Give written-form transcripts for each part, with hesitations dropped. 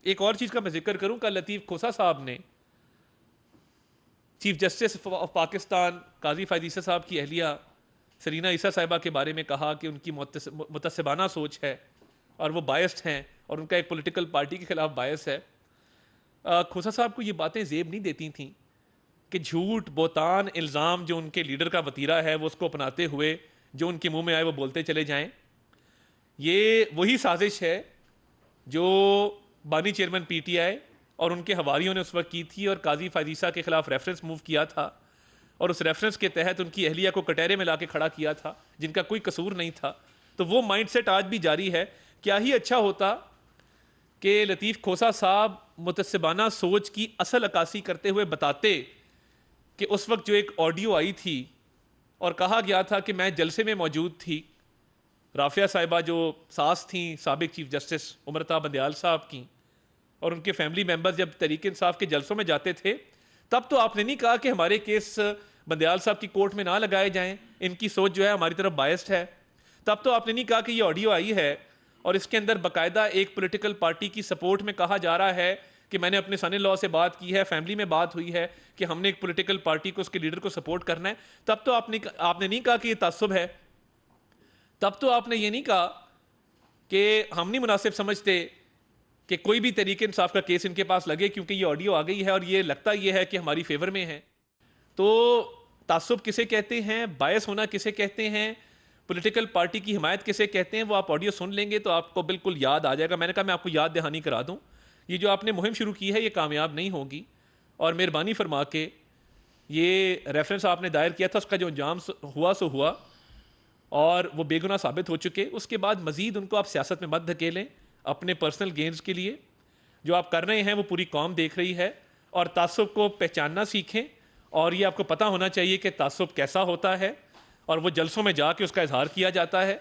एक और चीज़ का मैं जिक्र करूं, कल लतीफ़ खोसा साहब ने चीफ जस्टिस ऑफ पाकिस्तान काजी फ़ायद ईसा साहब की अहलिया सरीना ईसा साहिबा के बारे में कहा कि उनकी मुतस्सिबाना सोच है और वो बायस्ड हैं और उनका एक पॉलिटिकल पार्टी के खिलाफ बायस है। खोसा साहब को ये बातें जेब नहीं देती थी कि झूठ बोतान इल्ज़ाम जो उनके लीडर का वतीरा है वो उसको अपनाते हुए जो उनके मुंह में आए वो बोलते चले जाएं। ये वही साजिश है जो बानी चेयरमैन पीटीआई और उनके हवारियों ने उस वक्त की थी और काजी फ़ायद ईसा के खिलाफ रेफरेंस मूव किया था और उस रेफरेंस के तहत उनकी अहलिया को कटहरे में लाके खड़ा किया था जिनका कोई कसूर नहीं था। तो वो माइंडसेट आज भी जारी है। क्या ही अच्छा होता कि लतीफ़ खोसा साहब मुतस्सिबाना सोच की असल अक्कासी करते हुए बताते कि उस वक्त जो एक ऑडियो आई थी और कहा गया था कि मैं जलसे में मौजूद थी, राफिया साहिबा जो सास थी साबिक चीफ जस्टिस उमरता बंदयाल साहब की, और उनके फैमिली मेंबर्स जब तहरीक इंसाफ के जलसों में जाते थे तब तो आपने नहीं कहा कि हमारे केस बंदयाल साहब की कोर्ट में ना लगाए जाएं, इनकी सोच जो है हमारी तरफ बायस्ड है। तब तो आपने नहीं कहा कि ये ऑडियो आई है और इसके अंदर बाकायदा एक पॉलिटिकल पार्टी की सपोर्ट में कहा जा रहा है कि मैंने अपने सन इन लॉ से बात की है, फैमिली में बात हुई है कि हमने एक पॉलिटिकल पार्टी को उसके लीडर को सपोर्ट करना है। तब तो आपने नहीं कहा कि ये तासुब है। तब तो आपने ये नहीं कहा कि हम नहीं मुनासिब समझते कि कोई भी तरीके इंसाफ का केस इनके पास लगे क्योंकि ये ऑडियो आ गई है और ये लगता ये है कि हमारी फेवर में है। तो तासुब किसे कहते हैं, बायस होना किसे कहते हैं, पॉलिटिकल पार्टी की हिमायत किसे कहते हैं, वो आप ऑडियो सुन लेंगे तो आपको बिल्कुल याद आ जाएगा। मैंने कहा मैं आपको याद दहानी करा दूं, ये जो आपने मुहिम शुरू की है ये कामयाब नहीं होगी और मेहरबानी फरमा के ये रेफरेंस आपने दायर किया था उसका जो अंजाम हुआ सो हुआ और वो बेगुनाह साबित हो चुके। उसके बाद मज़ीद उनको आप सियासत में मत धकेलें अपने पर्सनल गेन्स के लिए। जो आप कर रहे हैं वो पूरी कौम देख रही है और तासुब को पहचानना सीखें और ये आपको पता होना चाहिए कि तासुब कैसा होता है और वो जलसों में जाके उसका इजहार किया जाता है।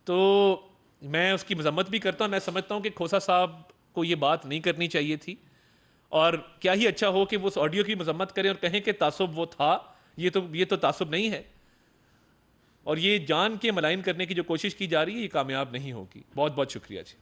तो मैं उसकी मजम्मत भी करता हूँ। मैं समझता हूँ कि खोसा साहब को ये बात नहीं करनी चाहिए थी और क्या ही अच्छा हो कि वो उस ऑडियो की मजम्मत करें और कहें कि तासुब वो था, ये तो तासुब नहीं है। और ये जान के मलाइन करने की जो कोशिश की जा रही है ये कामयाब नहीं होगी। बहुत बहुत शुक्रिया जी।